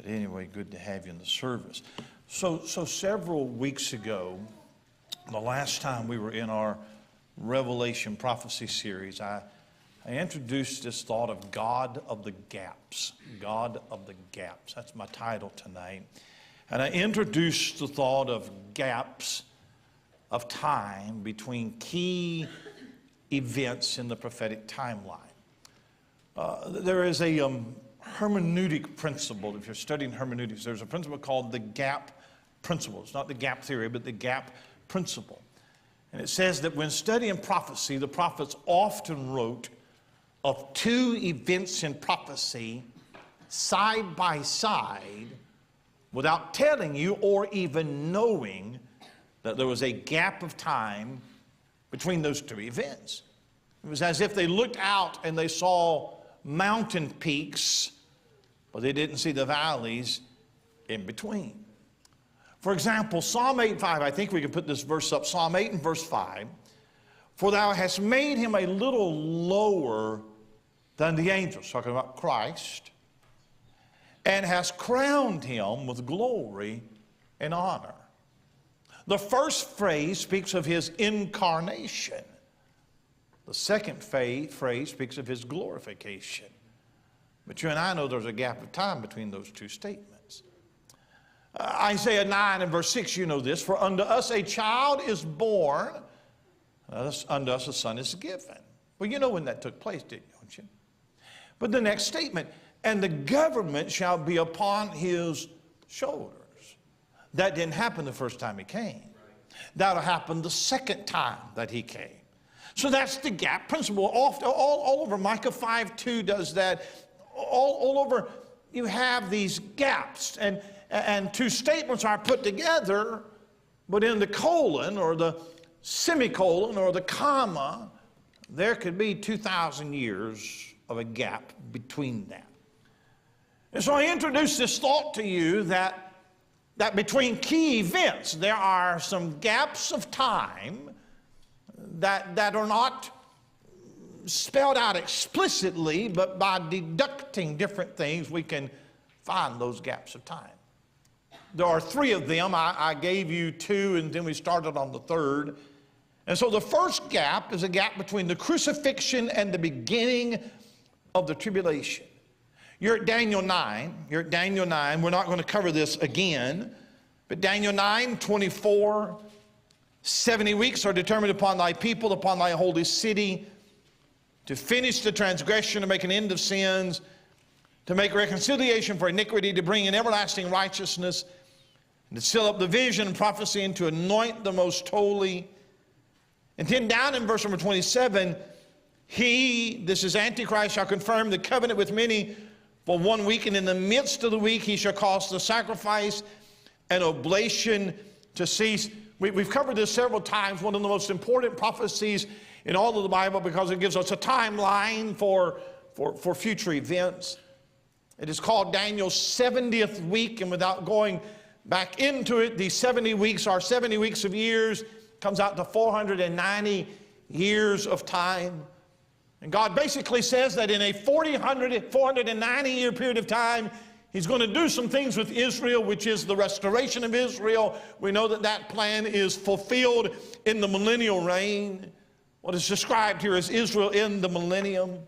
anyway, good to have you in the service. So several weeks ago, the last time we were in our Revelation prophecy series, I introduced this thought of God of the gaps. God of the gaps. That's my title tonight. And I introduced the thought of gaps of time between key events in the prophetic timeline. There is a hermeneutic principle. If you're studying hermeneutics, there's a principle called the gap principle. It's not the gap theory, but the gap principle. And it says that when studying prophecy, the prophets often wrote of two events in prophecy side by side without telling you or even knowing that there was a gap of time between those two events. It was as if they looked out and they saw mountain peaks, but they didn't see the valleys in between. For example, Psalm 8:5, I think we can put this verse up, Psalm 8 and verse 5. For thou hast made him a little lower than the angels, talking about Christ, and hast crowned him with glory and honor. The first phrase speaks of his incarnation. The second phrase speaks of his glorification. But you and I know there's a gap of time between those two statements. Isaiah 9 and verse 6, you know this. For unto us a child is born, unto us a son is given. Well, you know when that took place, don't you? But the next statement, and the government shall be upon his shoulders. That didn't happen the first time he came. That'll happen the second time that he came. So that's the gap principle. All over Micah 5:2 does that. All over you have these gaps. And two statements are put together, but in the colon or the semicolon or the comma, there could be 2,000 years of a gap between that. And so I introduced this thought to you that between key events, there are some gaps of time that are not spelled out explicitly, but by deducting different things, we can find those gaps of time. There are three of them. I gave you two, and then we started on the third. And so the first gap is a gap between the crucifixion and the beginning of the tribulation. You're at Daniel 9. You're at Daniel 9. We're not going to cover this again. But Daniel 9:24, 70 weeks are determined upon thy people, upon thy holy city, to finish the transgression, to make an end of sins, to make reconciliation for iniquity, to bring in everlasting righteousness, and to seal up the vision and prophecy, and to anoint the most holy. And then down in verse number 27, he, this is Antichrist, shall confirm the covenant with many for 1 week, and in the midst of the week he shall cause the sacrifice and oblation to cease. We've covered this several times, one of the most important prophecies in all of the Bible, because it gives us a timeline for future events. It is called Daniel's 70th week, and without going back into it, these 70 weeks are 70 weeks of years, comes out to 490 years of time. And God basically says that in a 490-year period of time, he's going to do some things with Israel, which is the restoration of Israel. We know that that plan is fulfilled in the millennial reign. What is described here as Israel in the millennium.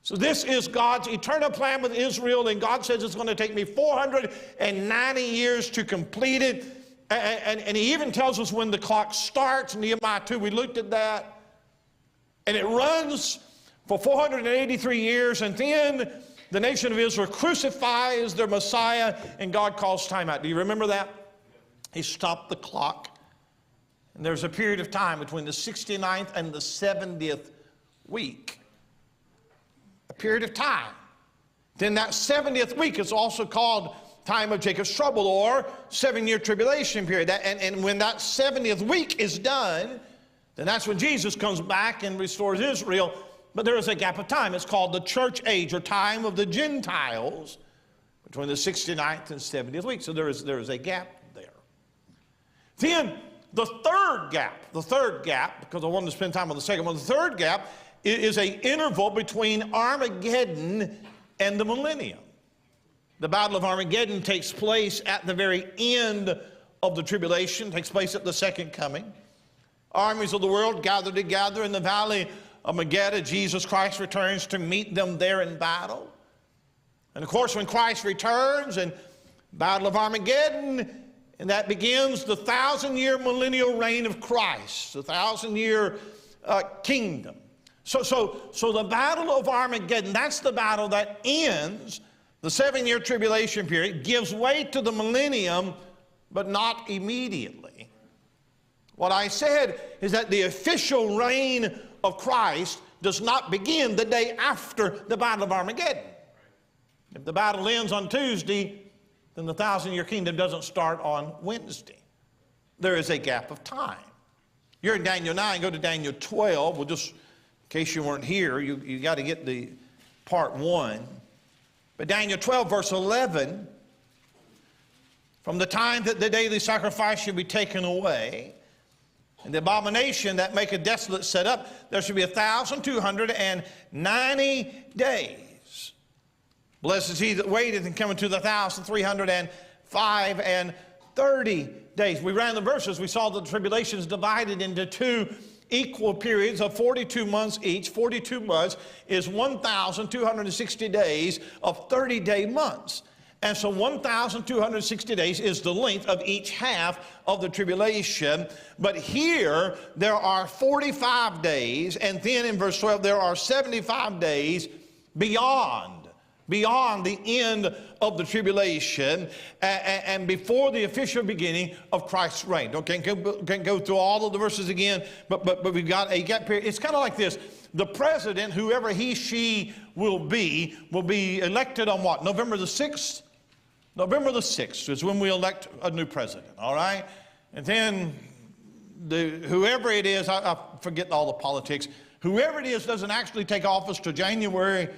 So this is God's eternal plan with Israel, and God says it's going to take me 490 years to complete it. And he even tells us when the clock starts. Nehemiah 2, we looked at that. And it runs for 483 years, and then the nation of Israel crucifies their Messiah, and God calls time out. Do you remember that? He stopped the clock. And there's a period of time between the 69th and the 70th week. A period of time. Then that 70th week is also called time of Jacob's trouble, or 7-year tribulation period. And when that 70th week is done, then that's when Jesus comes back and restores Israel. But there is a gap of time. It's called the church age, or time of the Gentiles, between the 69th and 70th week. So there is a gap there. Then the third gap, because I wanted to spend time on the second one, the third gap is an interval between Armageddon and the millennium. The Battle of Armageddon takes place at the very end of the tribulation, takes place at the second coming. Armies of the world gather together in the valley of Megiddo. Jesus Christ returns to meet them there in battle. And of course, when Christ returns and Battle of Armageddon, and that begins the 1,000-year millennial reign of Christ, the 1,000-year kingdom. So the Battle of Armageddon, that's the battle that ends the 7-year tribulation period, gives way to the millennium, but not immediately. What I said is that the official reign of Christ does not begin the day after the Battle of Armageddon. If the battle ends on Tuesday, then the 1,000-year kingdom doesn't start on Wednesday. There is a gap of time. You're in Daniel 9, go to Daniel 12. Well, just in case you weren't here, you got to get the part 1. But Daniel 12, verse 11, from the time that the daily sacrifice should be taken away, and the abomination that maketh desolate set up, there should be 1,290 days. Blessed is he that waiteth and cometh to the 1,330 days. We ran the verses. We saw that the tribulation is divided into 2 equal periods of 42 months each. 42 months is 1,260 days of 30-day months. And so 1,260 days is the length of each half of the tribulation. But here there are 45 days, and then in verse 12 there are 75 days beyond the end of the tribulation and before the official beginning of Christ's reign. Okay, can't go through all of the verses again, but we've got a gap period. It's kind of like this. The president, whoever he, she will be elected on what? November the 6th? November the 6th is when we elect a new president, all right? And then whoever it is, I forget all the politics, whoever it is doesn't actually take office till January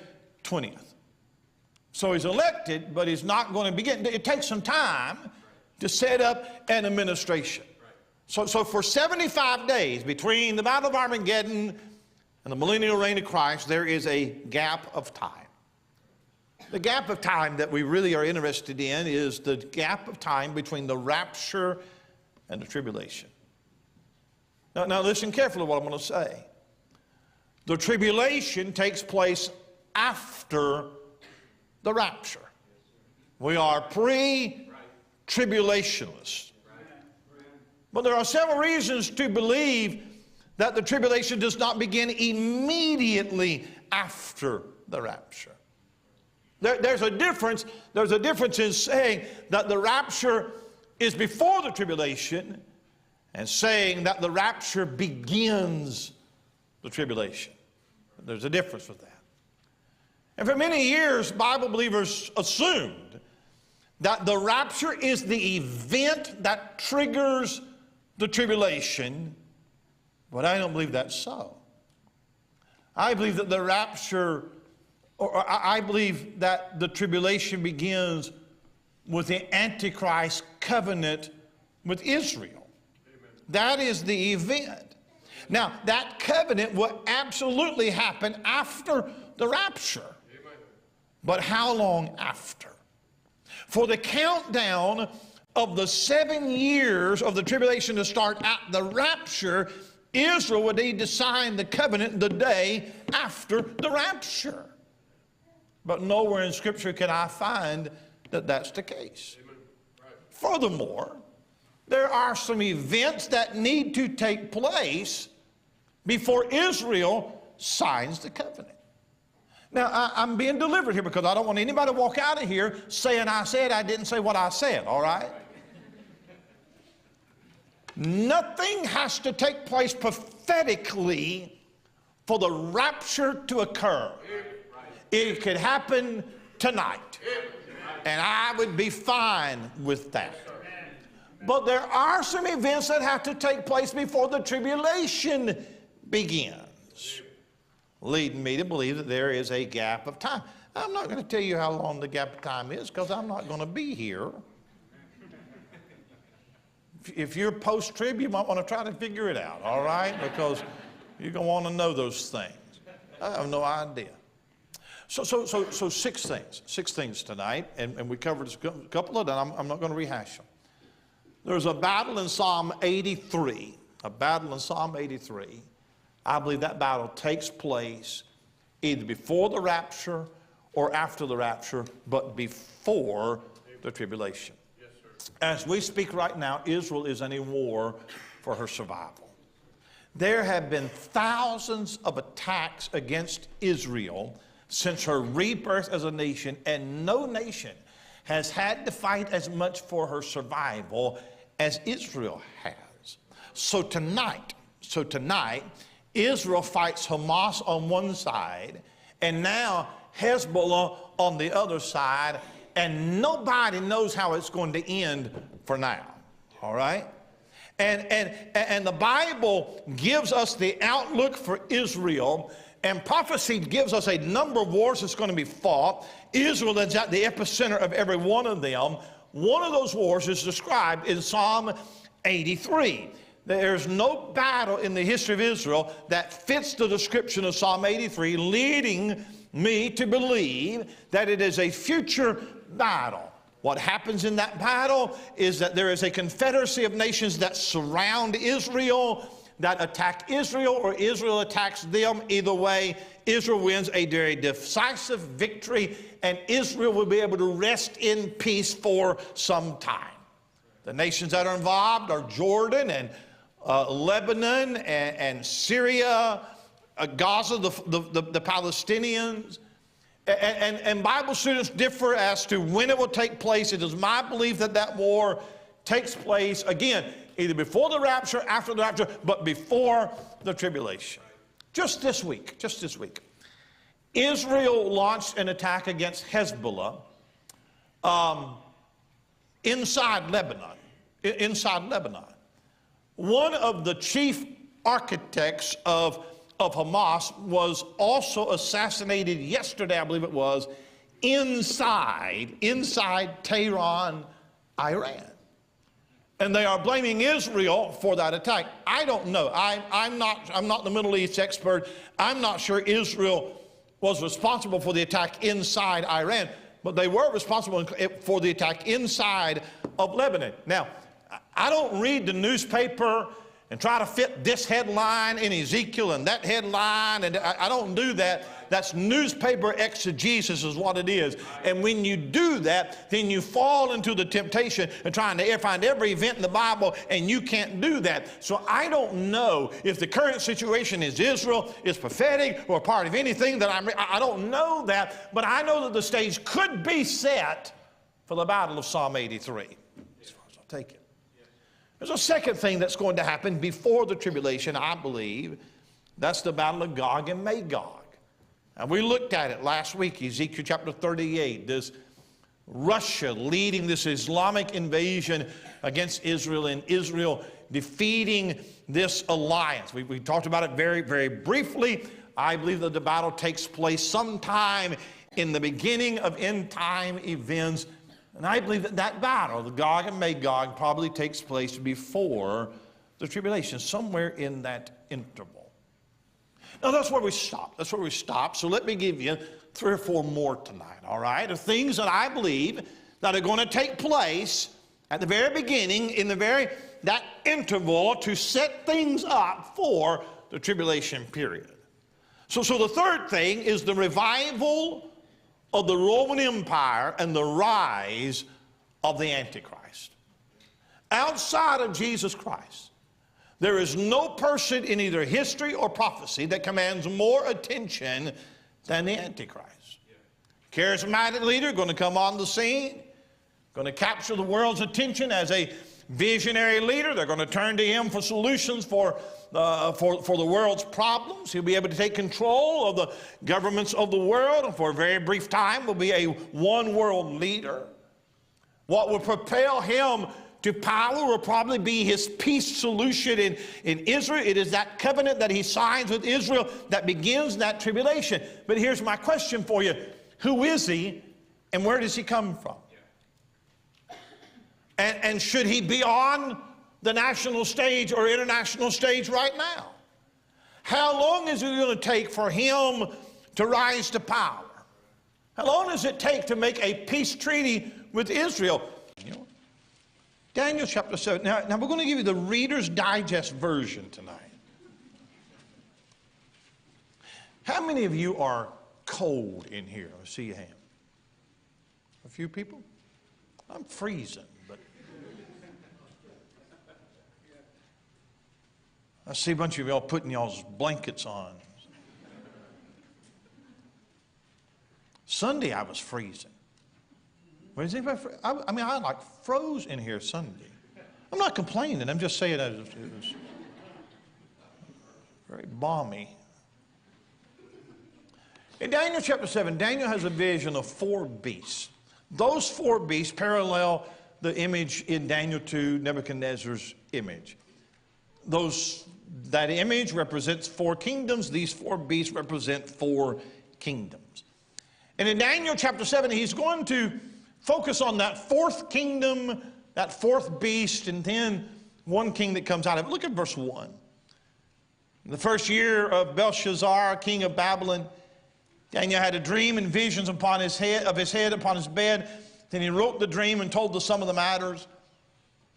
20th. So he's elected, but he's not going to begin. It takes some time to set up an administration. So for 75 days between the Battle of Armageddon and the millennial reign of Christ, there is a gap of time. The gap of time that we really are interested in is the gap of time between the rapture and the tribulation. Now listen carefully to what I'm going to say. The tribulation takes place after the rapture. We are pre-tribulationists. But there are several reasons to believe that the tribulation does not begin immediately after the rapture. There's a difference in saying that the rapture is before the tribulation and saying that the rapture begins the tribulation. There's a difference with that. And for many years, Bible believers assumed that the rapture is the event that triggers the tribulation, but I don't believe that's so. I believe that the rapture, or I believe that the tribulation begins with the Antichrist covenant with Israel. Amen. That is the event. Now, that covenant will absolutely happen after the rapture. But how long after? For the countdown of the 7 years of the tribulation to start at the rapture, Israel would need to sign the covenant the day after the rapture. But nowhere in Scripture can I find that that's the case. Right. Furthermore, there are some events that need to take place before Israel signs the covenant. Now, I'm being delivered here because I don't want anybody to walk out of here saying I said I didn't say what I said, all right? Nothing has to take place prophetically for the rapture to occur. It could happen tonight, and I would be fine with that. But there are some events that have to take place before the tribulation begins, leading me to believe that there is a gap of time. I'm not going to tell you how long the gap of time is because I'm not going to be here. If you're post-trib, you might want to try to figure it out, all right? Because you're going to want to know those things. I have no idea. So six things tonight, and we covered a couple of them. I'm not going to rehash them. There's a battle in Psalm 83, I believe that battle takes place either before the rapture or after the rapture, but before the tribulation. Yes, sir. As we speak right now, Israel is in a war for her survival. There have been thousands of attacks against Israel since her rebirth as a nation, and no nation has had to fight as much for her survival as Israel has. So tonight, Israel fights Hamas on one side, and now Hezbollah on the other side, and nobody knows how it's going to end for now. All right? And the Bible gives us the outlook for Israel, and prophecy gives us a number of wars that's going to be fought. Israel is at the epicenter of every one of them. One of those wars is described in Psalm 83. There's no battle in the history of Israel that fits the description of Psalm 83, leading me to believe that it is a future battle. What happens in that battle is that there is a confederacy of nations that surround Israel, that attack Israel, or Israel attacks them. Either way, Israel wins a very decisive victory, and Israel will be able to rest in peace for some time. The nations that are involved are Jordan and Lebanon and Syria, Gaza, the Palestinians. And Bible students differ as to when it will take place. It is my belief that that war takes place, again, either before the rapture, after the rapture, but before the tribulation. Just this week, Israel launched an attack against Hezbollah inside Lebanon. One of the chief architects of Hamas was also assassinated yesterday, I believe it was, inside Tehran, Iran. And they are blaming Israel for that attack. I don't know. I'm not the Middle East expert. I'm not sure Israel was responsible for the attack inside Iran, but they were responsible for the attack inside of Lebanon. Now, I don't read the newspaper and try to fit this headline in Ezekiel and that headline, and I don't do that. That's newspaper exegesis is what it is. And when you do that, then you fall into the temptation of trying to find every event in the Bible, and you can't do that. So I don't know if the current situation is Israel, is prophetic, or part of anything that I don't know that, but I know that the stage could be set for the battle of Psalm 83. As far as I'll take it. There's a second thing that's going to happen before the tribulation, I believe. That's the battle of Gog and Magog. And we looked at it last week, Ezekiel chapter 38, this Russia leading this Islamic invasion against Israel, and Israel defeating this alliance. We talked about it very, very briefly. I believe that the battle takes place sometime in the beginning of end-time events. And I believe that that battle, the Gog and Magog, probably takes place before the tribulation, somewhere in that interval. Now, that's where we stop. So let me give you 3 or 4 more tonight, all right? Of things that I believe that are going to take place at the very beginning, in that interval, to set things up for the tribulation period. So the third thing is the revival of the Roman Empire and the rise of the Antichrist. Outside of Jesus Christ, there is no person in either history or prophecy that commands more attention than the Antichrist. Charismatic leader going to come on the scene, going to capture the world's attention as a visionary leader. They're going to turn to him for solutions for the world's problems. He'll be able to take control of the governments of the world, and for a very brief time will be a one world leader. What will propel him to power will probably be his peace solution in Israel. It is that covenant that he signs with Israel that begins that tribulation. But here's my question for you. Who is he, and where does he come from? And should he be on the national stage or international stage right now? How long is it going to take for him to rise to power? How long does it take to make a peace treaty with Israel? Daniel chapter 7. Now we're going to give you the Reader's Digest version tonight. How many of you are cold in here? I see your hand. A few people? I'm freezing, but I see a bunch of y'all putting y'all's blankets on. Sunday I was freezing. What is anybody? I mean, I like froze in here Sunday. I'm not complaining. I'm just saying it was very balmy. In Daniel chapter 7, Daniel has a vision of 4 beasts. Those 4 beasts parallel the image in Daniel 2, Nebuchadnezzar's image. That image represents 4 kingdoms. These 4 beasts represent 4 kingdoms. And in Daniel chapter 7, he's going to focus on that 4th kingdom, that 4th beast, and then one king that comes out of it. Look at verse 1. In the first year of Belshazzar, king of Babylon, Daniel had a dream and visions upon his head upon his bed. Then he wrote the dream and told the sum of the matters.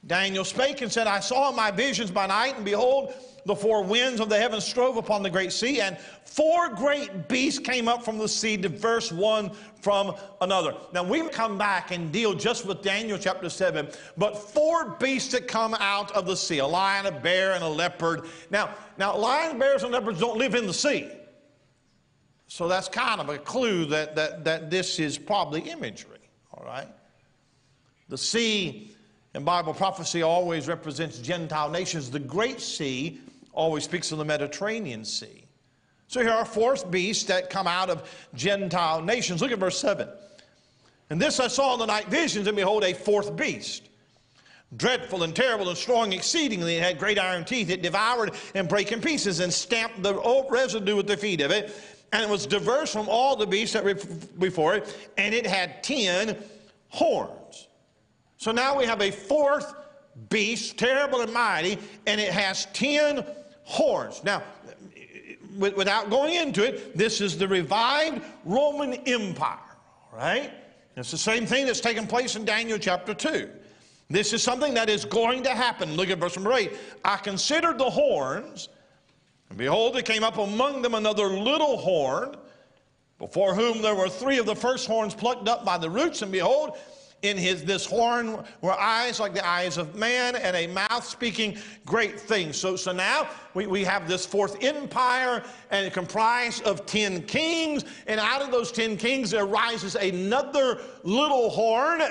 Daniel spake and said, I saw in my visions by night, and behold, the 4 winds of the heavens strove upon the great sea, and 4 great beasts came up from the sea, diverse one from another. Now we come back and deal just with Daniel chapter 7, but 4 beasts that come out of the sea, a lion, a bear, and a leopard. Now lions, bears, and leopards don't live in the sea. So that's kind of a clue that this is probably imagery, all right? The sea in Bible prophecy always represents Gentile nations. The Great Sea always speaks of the Mediterranean Sea. So here are 4 beasts that come out of Gentile nations. Look at verse 7. And this I saw in the night visions, and behold, a 4th beast, dreadful and terrible and strong exceedingly. It had great iron teeth. It devoured and brake in pieces and stamped the residue with the feet of it. And it was diverse from all the beasts that were before it, and it had 10 horns. So now we have a 4th beast, terrible and mighty, and it has 10 horns. Now, without going into it, this is the revived Roman Empire, right? It's the same thing that's taken place in Daniel chapter 2. This is something that is going to happen. Look at verse number 8. I considered the horns, and behold, there came up among them another little horn, before whom there were 3 of the first horns plucked up by the roots, and behold, in this horn were eyes like the eyes of man, and a mouth speaking great things. So now we have this 4th empire, and it comprised of 10 kings, and out of those 10 kings there rises another little horn,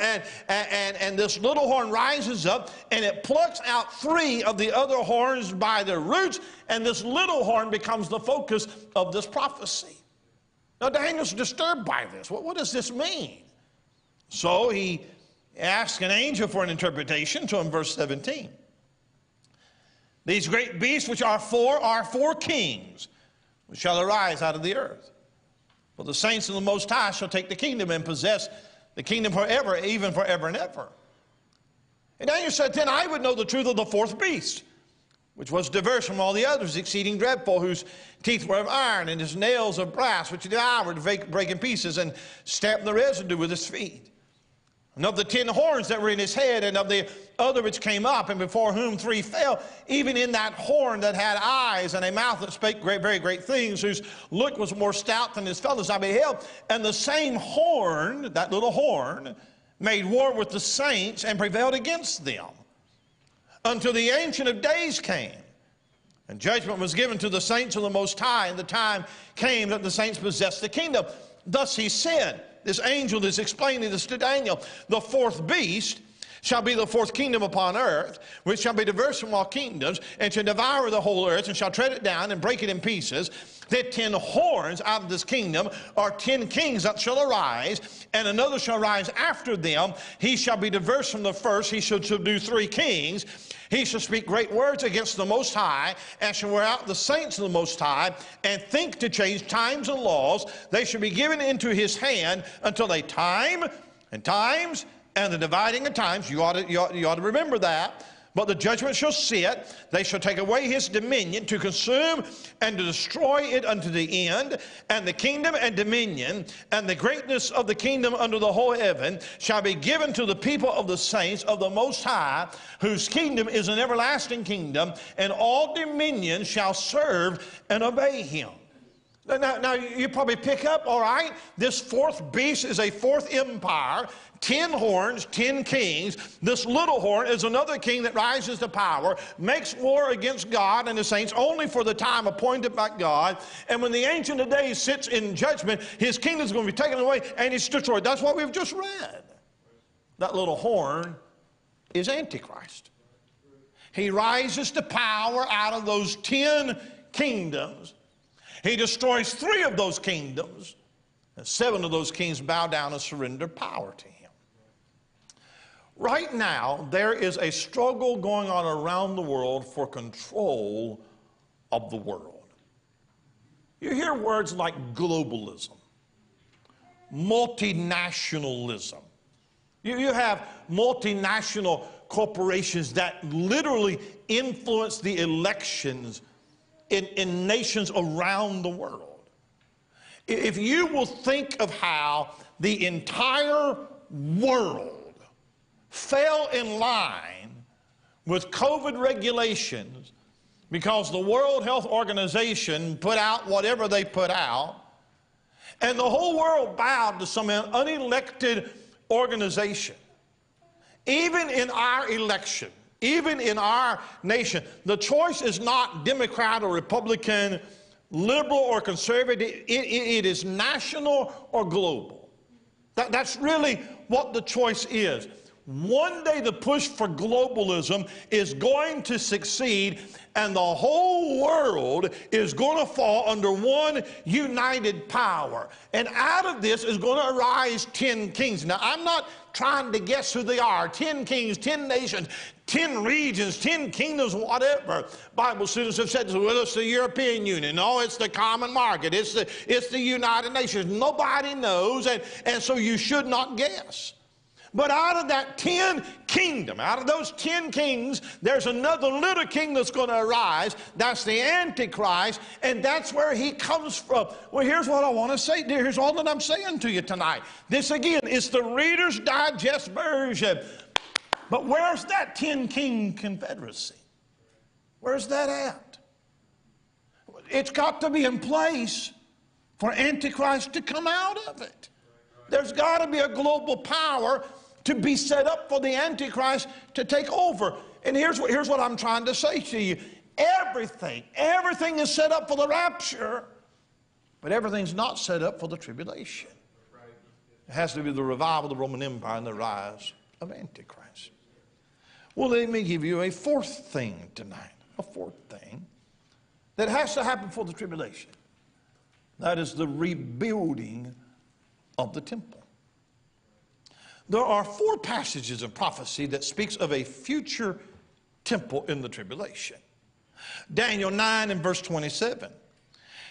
and this little horn rises up, and it plucks out 3 of the other horns by their roots, and this little horn becomes the focus of this prophecy. Now Daniel's disturbed by this. What does this mean? So he asked an angel for an interpretation to him, verse 17. These great beasts which are 4 kings which shall arise out of the earth. For the saints of the Most High shall take the kingdom and possess the kingdom forever, even forever and ever. And Daniel said, then I would know the truth of the 4th beast, which was diverse from all the others, exceeding dreadful, whose teeth were of iron, and his nails of brass, which he devoured, break in pieces, and stamped the residue with his feet. And of the 10 horns that were in his head, and of the other which came up, and before whom 3 fell, even in that horn that had eyes and a mouth that spake very great things, whose look was more stout than his fellows I beheld. And the same horn, that little horn, made war with the saints and prevailed against them, until the Ancient of Days came. And judgment was given to the saints of the Most High, and the time came that the saints possessed the kingdom. Thus he said, this angel is explaining this to Daniel, the 4th beast shall be the 4th kingdom upon earth, which shall be diverse from all kingdoms, and shall devour the whole earth, and shall tread it down and break it in pieces. The 10 horns out of this kingdom are 10 kings that shall arise, and another shall rise after them. He shall be diverse from the first. He shall subdue 3 kings. He shall speak great words against the Most High, and shall wear out the saints of the Most High, and think to change times and laws. They shall be given into his hand until a time and times and the dividing of times. You ought to remember that. But the judgment shall sit, they shall take away his dominion, to consume and to destroy it unto the end. And the kingdom and dominion and the greatness of the kingdom under the whole heaven shall be given to the people of the saints of the Most High, whose kingdom is an everlasting kingdom, and all dominion shall serve and obey him. Now, you probably pick up, all right, this fourth beast is a fourth empire, 10 horns, 10 kings. This little horn is another king that rises to power, makes war against God and the saints only for the time appointed by God. And when the Ancient of Days sits in judgment, his kingdom is going to be taken away and it's destroyed. That's what we've just read. That little horn is Antichrist. He rises to power out of those 10 kingdoms. He destroys 3 of those kingdoms, and 7 of those kings bow down and surrender power to him. Right now, there is a struggle going on around the world for control of the world. You hear words like globalism, multinationalism. You have multinational corporations that literally influence the elections in nations around the world. If you will think of how the entire world fell in line with COVID regulations because the World Health Organization put out whatever they put out, and the whole world bowed to some unelected organization. Even in our election, even in our nation, the choice is not Democrat or Republican, liberal or conservative. It is national or global. That's really what the choice is. One day the push for globalism is going to succeed, and the whole world is going to fall under one united power. And out of this is going to arise 10 kings. Now, I'm not trying to guess who they are. 10 kings, 10 nations, 10 regions, 10 kingdoms, whatever. Bible students have said, well, it's the European Union. No, it's the common market. It's the United Nations. Nobody knows, and so you should not guess. But out of that 10 kingdom, out of those 10 kings, there's another little king that's going to arise. That's the Antichrist, and that's where he comes from. Well, here's what I want to say. Here's all that I'm saying to you tonight. This, again, is the Reader's Digest version. But where's that 10-king confederacy? Where's that at? It's got to be in place for Antichrist to come out of it. There's got to be a global power to be set up for the Antichrist to take over. And here's what I'm trying to say to you. Everything is set up for the rapture, but everything's not set up for the tribulation. It has to be the revival of the Roman Empire and the rise of Antichrist. Well, let me give you a fourth thing tonight, a fourth thing that has to happen for the tribulation. That is the rebuilding of the temple. There are 4 passages of prophecy that speaks of a future temple in the tribulation. Daniel 9 and verse 27.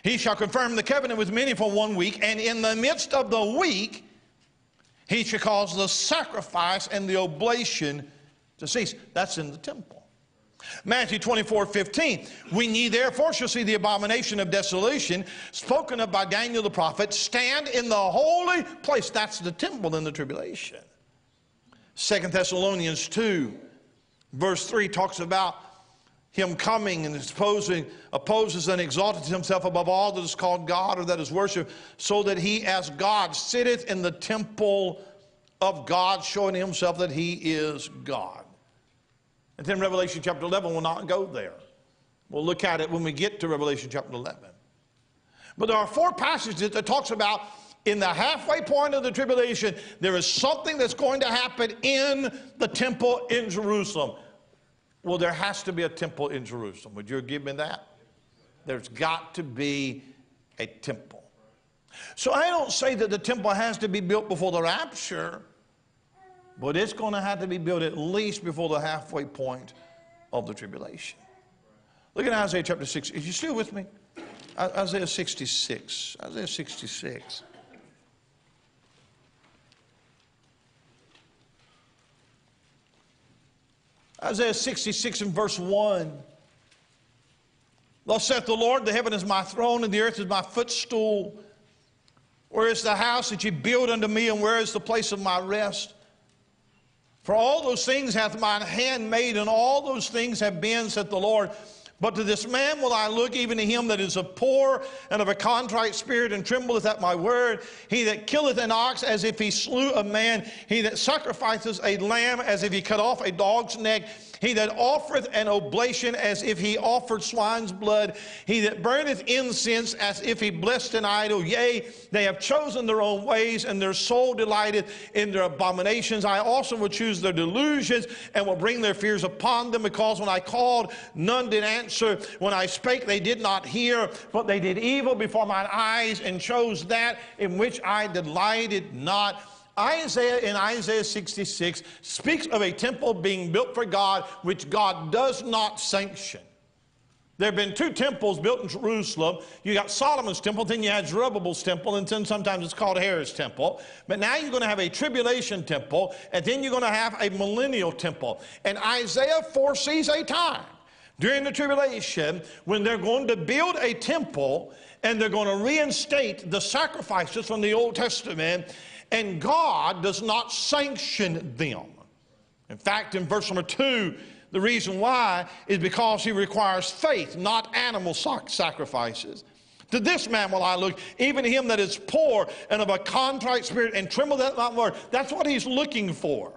He shall confirm the covenant with many for 1 week, and in the midst of the week he shall cause the sacrifice and the oblation to cease. That's in the temple. Matthew 24:15. When ye therefore shall see the abomination of desolation, spoken of by Daniel the prophet, stand in the holy place. That's the temple in the tribulation. 2 Thessalonians 2, verse 3 talks about him coming and opposes and exalteth himself above all that is called God or that is worshipped, so that he as God sitteth in the temple of God, showing himself that he is God. And then Revelation chapter 11 will not go there. We'll look at it when we get to Revelation chapter 11. But there are 4 passages that talks about in the halfway point of the tribulation, there is something that's going to happen in the temple in Jerusalem. Well, there has to be a temple in Jerusalem. Would you give me that? There's got to be a temple. So I don't say that the temple has to be built before the rapture, but it's going to have to be built at least before the halfway point of the tribulation. Look at Isaiah chapter 6. Is you still with me? Isaiah 66. Isaiah 66. Isaiah 66 and verse 1. Thus saith the Lord, the heaven is my throne, and the earth is my footstool. Where is the house that ye build unto me, and where is the place of my rest? For all those things hath mine hand made, and all those things have been, saith the Lord. But to this man will I look, even to him that is of poor and of a contrite spirit, and trembleth at my word. He that killeth an ox as if he slew a man. He that sacrificeth a lamb as if he cut off a dog's neck. He that offereth an oblation as if he offered swine's blood. He that burneth incense as if he blessed an idol. Yea, they have chosen their own ways, and their soul delighted in their abominations. I also will choose their delusions, and will bring their fears upon them. Because when I called, none did answer. When I spake, they did not hear. But they did evil before mine eyes, and chose that in which I delighted not. Isaiah in Isaiah 66 speaks of a temple being built for God, which God does not sanction. There have been two temples built in Jerusalem. You got Solomon's temple, then you had Zerubbabel's temple, and then sometimes it's called Herod's temple. But now you're going to have a tribulation temple, and then you're going to have a millennial temple. And Isaiah foresees a time during the tribulation when they're going to build a temple, and they're going to reinstate the sacrifices from the Old Testament, and God does not sanction them. In fact, in verse number 2, the reason why is because he requires faith, not animal sacrifices. To this man will I look, even him that is poor and of a contrite spirit, and tremble at my word. That's what he's looking for.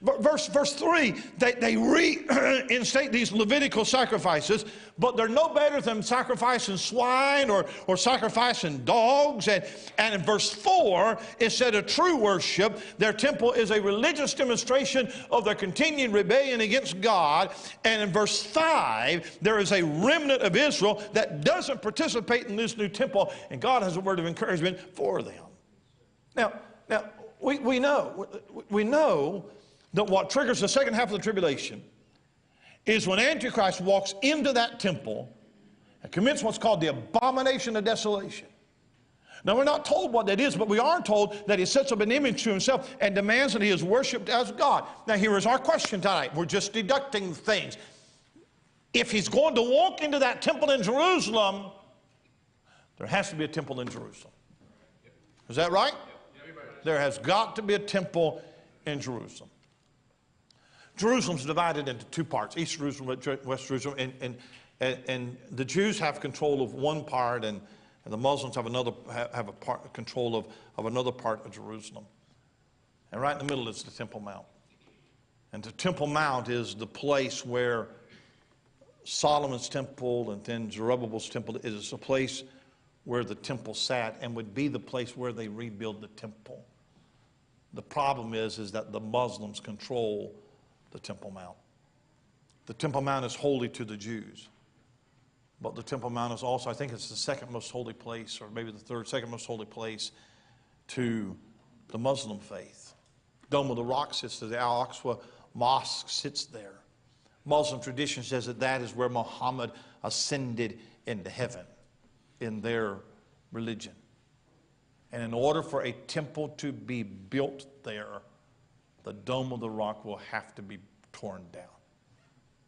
But verse 3, they reinstate these Levitical sacrifices, but they're no better than sacrificing swine or sacrificing dogs. And in verse 4, it said a true worship. Their temple is a religious demonstration of their continued rebellion against God. And in verse 5, there is a remnant of Israel that doesn't participate in this new temple, and God has a word of encouragement for them. Now we know that what triggers the second half of the tribulation is when Antichrist walks into that temple and commits what's called the abomination of desolation. Now, we're not told what that is, but we are told that he sets up an image to himself and demands that he is worshipped as God. Now, here is our question tonight. We're just deducting things. If he's going to walk into that temple in Jerusalem, there has to be a temple in Jerusalem. Is that right? There has got to be a temple in Jerusalem. Jerusalem's divided into two parts, East Jerusalem, West Jerusalem, and the Jews have control of one part, and the Muslims have control of another part of Jerusalem. And right in the middle is the Temple Mount. And the Temple Mount is the place where Solomon's temple and then Zerubbabel's temple is a place where the temple sat and would be the place where they rebuild the temple. The problem is that the Muslims control the Temple Mount. The Temple Mount is holy to the Jews. But the Temple Mount is also, I think it's the second most holy place, or maybe the second most holy place to the Muslim faith. Dome of the Rock sits there. The Al-Aqsa Mosque sits there. Muslim tradition says that is where Muhammad ascended into heaven in their religion. And in order for a temple to be built there, the Dome of the Rock will have to be torn down.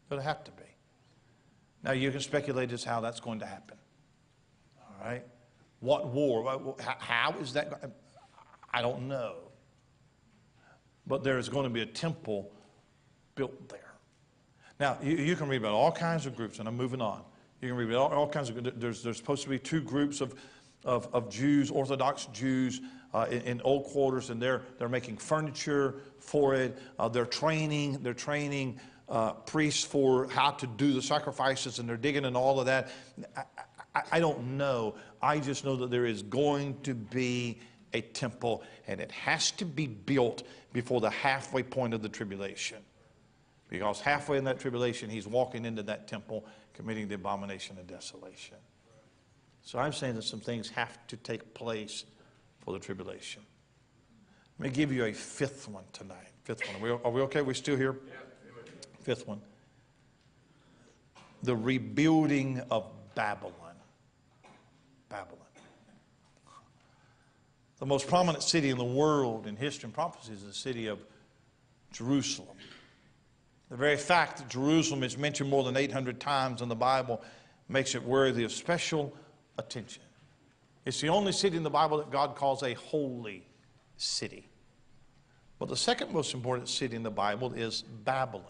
It'll have to be. Now, you can speculate as how that's going to happen. All right? What war? How is that? I don't know. But there is going to be a temple built there. Now, you can read about all kinds of groups, and I'm moving on. You can read about all kinds of, there's supposed to be two groups of Jews, Orthodox Jews, in old quarters, and they're making furniture for it. They're training priests for how to do the sacrifices, and they're digging and all of that. I don't know. I just know that there is going to be a temple, and it has to be built before the halfway point of the tribulation. Because halfway in that tribulation, he's walking into that temple, committing the abomination of desolation. So I'm saying that some things have to take place for the tribulation. Let me give you a fifth one tonight. Fifth one. Are we okay? We're still here? Yeah. Fifth one. The rebuilding of Babylon. Babylon. The most prominent city in the world in history and prophecy is the city of Jerusalem. The very fact that Jerusalem is mentioned more than 800 times in the Bible makes it worthy of special attention. It's the only city in the Bible that God calls a holy city. But the second most important city in the Bible is Babylon.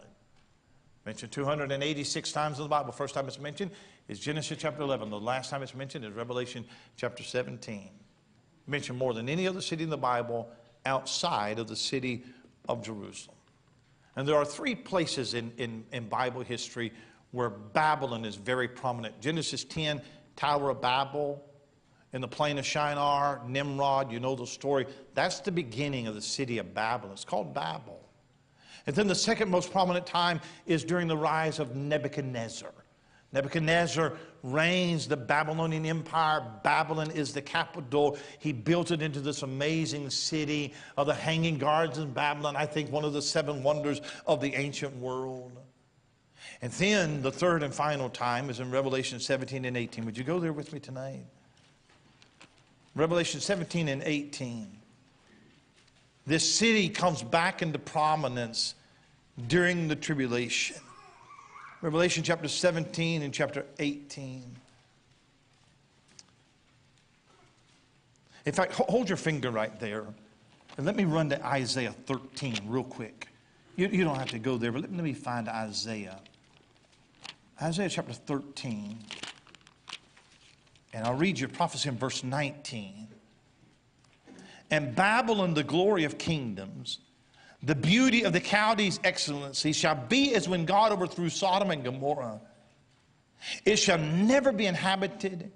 Mentioned 286 times in the Bible. First time it's mentioned is Genesis chapter 11. The last time it's mentioned is Revelation chapter 17. Mentioned more than any other city in the Bible outside of the city of Jerusalem. And there are three places in Bible history where Babylon is very prominent. Genesis 10, Tower of Babel. In the plain of Shinar, Nimrod, you know the story. That's the beginning of the city of Babylon. It's called Babel. And then the second most prominent time is during the rise of Nebuchadnezzar. Nebuchadnezzar reigns the Babylonian Empire. Babylon is the capital. He built it into this amazing city of the Hanging Gardens in Babylon. I think one of the seven wonders of the ancient world. And then the third and final time is in Revelation 17 and 18. Would you go there with me tonight? Revelation 17 and 18. This city comes back into prominence during the tribulation. Revelation chapter 17 and chapter 18. In fact, hold your finger right there. And let me run to Isaiah 13 real quick. You don't have to go there, but let me find Isaiah. Isaiah chapter 13. And I'll read you prophecy in verse 19. And Babylon, the glory of kingdoms, the beauty of the Chaldees' excellency, shall be as when God overthrew Sodom and Gomorrah. It shall never be inhabited,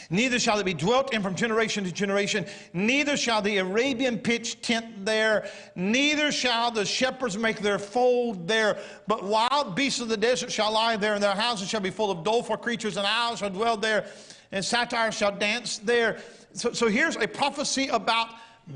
neither shall it be dwelt in from generation to generation, neither shall the Arabian pitch tent there, neither shall the shepherds make their fold there, but wild beasts of the desert shall lie there, and their houses shall be full of doleful creatures, and owls shall dwell there, and satyrs shall dance there. So here's a prophecy about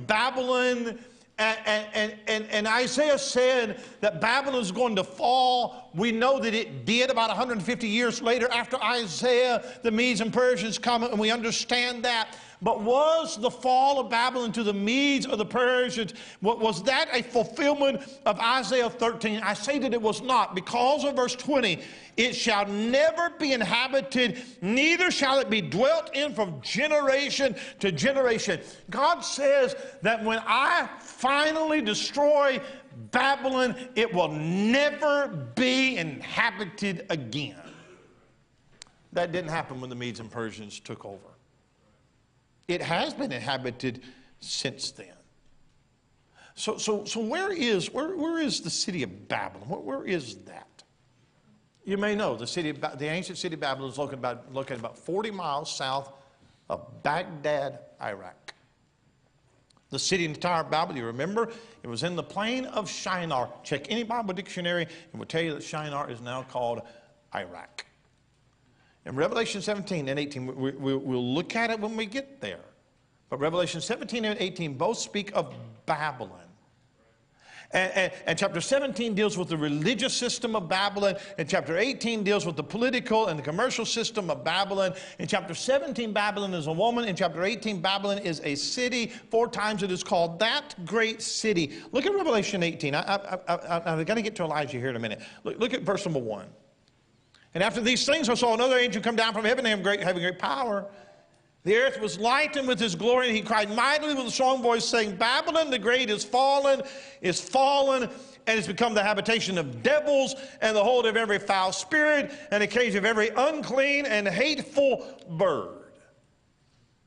Babylon. And Isaiah said that Babylon is going to fall. We know that it did about 150 years later after Isaiah. The Medes and Persians come, and we understand that. But was the fall of Babylon to the Medes or the Persians, was that a fulfillment of Isaiah 13? I say that it was not, because of verse 20. It shall never be inhabited, neither shall it be dwelt in from generation to generation. God says that when I finally destroy Babylon, it will never be inhabited again. That didn't happen when the Medes and Persians took over. It has been inhabited since then. So where is the city of Babylon? Where is that? You may know the ancient city of Babylon is located about 40 miles south of Baghdad, Iraq. The city and Tower of Babel, you remember, it was in the plain of Shinar. Check any Bible dictionary, and we'll tell you that Shinar is now called Iraq. In Revelation 17 and 18, we'll look at it when we get there. But Revelation 17 and 18 both speak of Babylon. And chapter 17 deals with the religious system of Babylon. And chapter 18 deals with the political and the commercial system of Babylon. In chapter 17, Babylon is a woman. In chapter 18, Babylon is a city. 4 times it is called that great city. Look at Revelation 18. I've got to get to Elijah here in a minute. Look at verse number 1. And after these things I saw another angel come down from heaven, having great power. The earth was lightened with his glory, and he cried mightily with a strong voice, saying, Babylon the great is fallen, and has become the habitation of devils, and the hold of every foul spirit, and the cage of every unclean and hateful bird.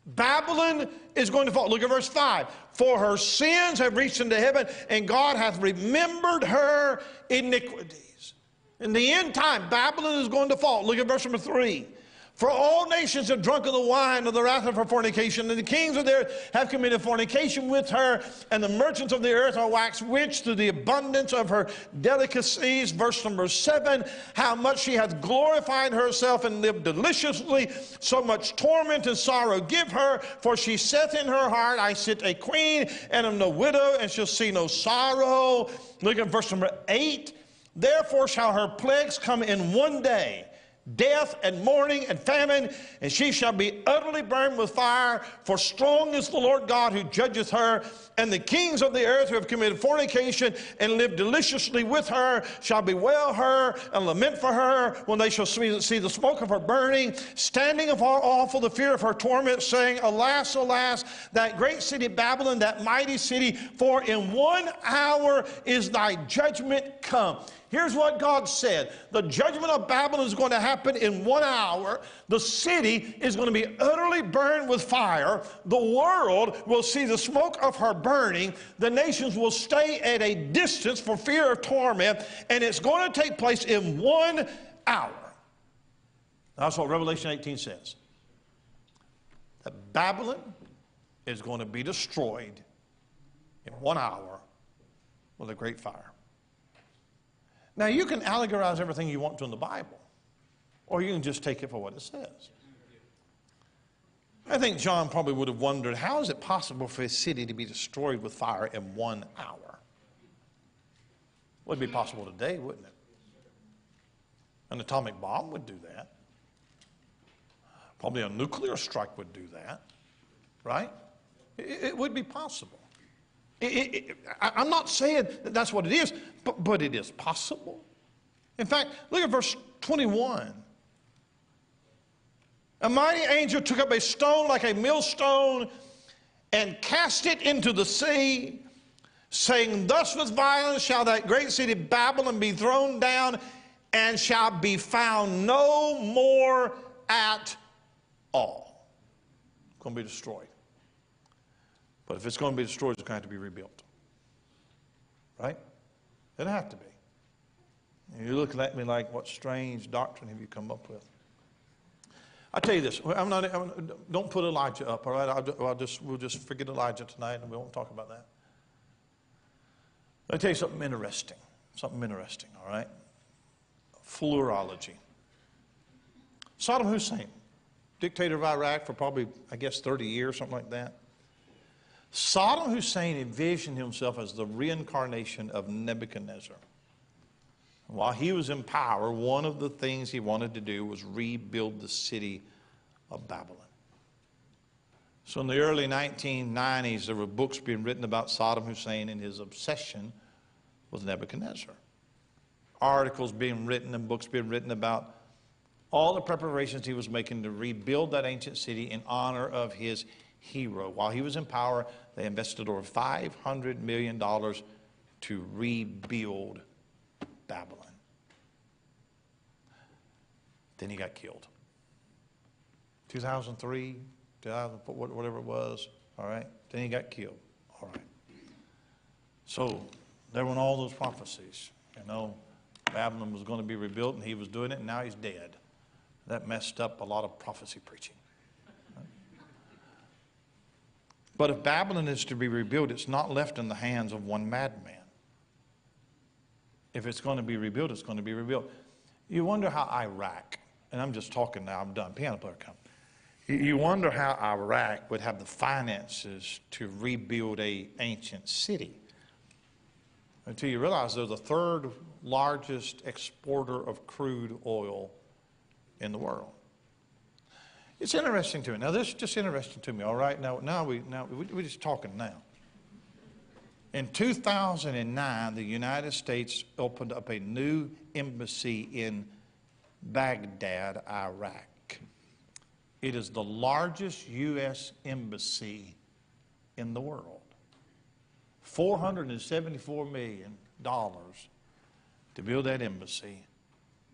Babylon is going to fall. Look at verse 5. For her sins have reached into heaven, and God hath remembered her iniquities. In the end time, Babylon is going to fall. Look at verse number 3. For all nations have drunk of the wine of the wrath of her fornication, and the kings of the earth have committed fornication with her, and the merchants of the earth are waxed rich through the abundance of her delicacies. Verse number 7, how much she hath glorified herself and lived deliciously, so much torment and sorrow give her, for she saith in her heart, I sit a queen, and am no widow, and shall see no sorrow. Look at verse number 8. Therefore shall her plagues come in one day, death and mourning and famine, and she shall be utterly burned with fire, for strong is the Lord God who judgeth her. And the kings of the earth who have committed fornication and lived deliciously with her shall bewail her and lament for her when they shall see the smoke of her burning, standing afar off for the fear of her torment, saying, Alas, alas, that great city Babylon, that mighty city, for in 1 hour is thy judgment come. Here's what God said. The judgment of Babylon is going to happen in 1 hour. The city is going to be utterly burned with fire. The world will see the smoke of her burning. The nations will stay at a distance for fear of torment. And it's going to take place in 1 hour. That's what Revelation 18 says. That Babylon is going to be destroyed in 1 hour with a great fire. Now, you can allegorize everything you want to in the Bible, or you can just take it for what it says. I think John probably would have wondered, how is it possible for a city to be destroyed with fire in 1 hour? Would be possible today, wouldn't it? An atomic bomb would do that. Probably a nuclear strike would do that, right? It would be possible. I'm not saying that that's what it is, but it is possible. In fact, look at verse 21. A mighty angel took up a stone like a millstone and cast it into the sea, saying, Thus with violence shall that great city Babylon be thrown down, and shall be found no more at all. It's going to be destroyed. But if it's going to be destroyed, it's going to have to be rebuilt. Right? It'll have to be. And you're looking at me like, what strange doctrine have you come up with? I tell you this. Don't put Elijah up, all right? We'll just forget Elijah tonight, and we won't talk about that. Let me tell you something interesting. Something interesting, all right? Fluorology. Saddam Hussein, dictator of Iraq for probably, 30 years, something like that. Saddam Hussein envisioned himself as the reincarnation of Nebuchadnezzar. While he was in power, one of the things he wanted to do was rebuild the city of Babylon. So in the early 1990s, there were books being written about Saddam Hussein and his obsession with Nebuchadnezzar. Articles being written and books being written about all the preparations he was making to rebuild that ancient city in honor of his hero. While he was in power, they invested over $500 million to rebuild Babylon. Then he got killed. 2003, 2004, whatever it was, all right? Then he got killed, all right. So there went all those prophecies. Babylon was going to be rebuilt, and he was doing it, and now he's dead. That messed up a lot of prophecy preaching. But if Babylon is to be rebuilt, it's not left in the hands of one madman. If it's going to be rebuilt, it's going to be rebuilt. You wonder how Iraq, and I'm just talking now, I'm done, piano player come. You wonder how Iraq would have the finances to rebuild an ancient city. Until you realize they're the third largest exporter of crude oil in the world. It's interesting to me. Now, this is just interesting to me, all right? Now we're just talking now. In 2009, the United States opened up a new embassy in Baghdad, Iraq. It is the largest U.S. embassy in the world. $474 million to build that embassy,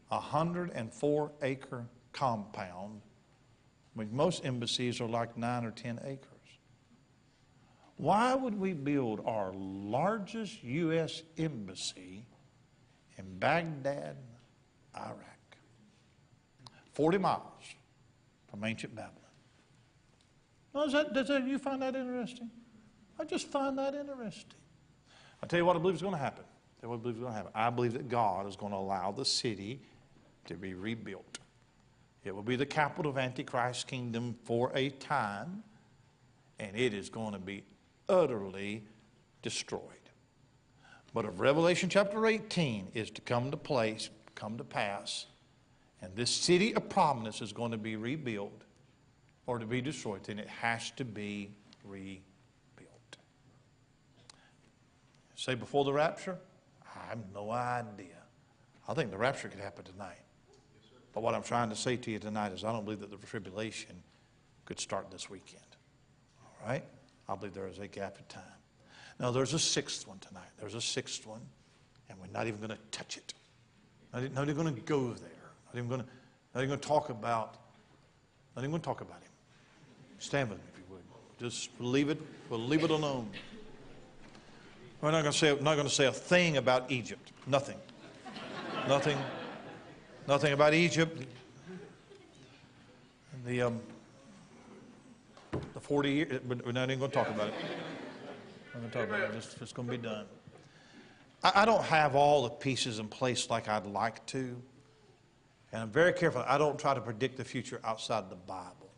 a 104-acre compound. Most embassies are like 9 or 10 acres. Why would we build our largest U.S. embassy in Baghdad, Iraq? 40 miles from ancient Babylon. Does you find that interesting? I just find that interesting. I'll tell you what I believe is going to happen. I believe that God is going to allow the city to be rebuilt. It will be the capital of Antichrist's kingdom for a time, and it is going to be utterly destroyed. But if Revelation chapter 18 is to come to pass, and this city of prominence is going to be rebuilt or to be destroyed, then it has to be rebuilt. Say before the rapture? I have no idea. I think the rapture could happen tonight. But what I'm trying to say to you tonight is I don't believe that the tribulation could start this weekend. All right? I believe there is a gap of time. Now, there's a sixth one tonight. There's a sixth one, and we're not even going to touch it. Not even going to go there. Not even going to talk about him. Stand with me if you would. Just leave it. We'll leave it alone. We're not going to say a thing about Egypt. Nothing. Nothing about Egypt. The 40 years, we're not even going to talk about it. We're going to talk about it. It's going to be done. I don't have all the pieces in place like I'd like to. And I'm very careful. I don't try to predict the future outside the Bible.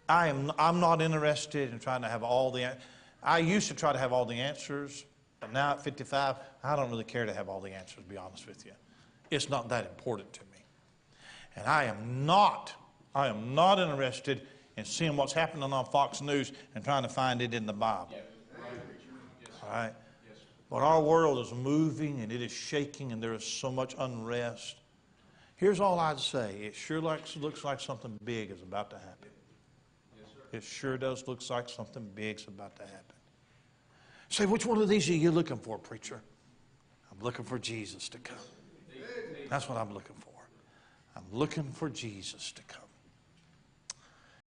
I'm not interested in trying to have all the answers. I used to try to have all the answers, but now at 55, I don't really care to have all the answers, to be honest with you. It's not that important to me. And I am not interested in seeing what's happening on Fox News and trying to find it in the Bible. All right? But our world is moving and it is shaking and there is so much unrest. Here's all I'd say. It sure looks like something big is about to happen. It sure does look like something big is about to happen. Say, which one of these are you looking for, preacher? I'm looking for Jesus to come. That's what I'm looking for. I'm looking for Jesus to come.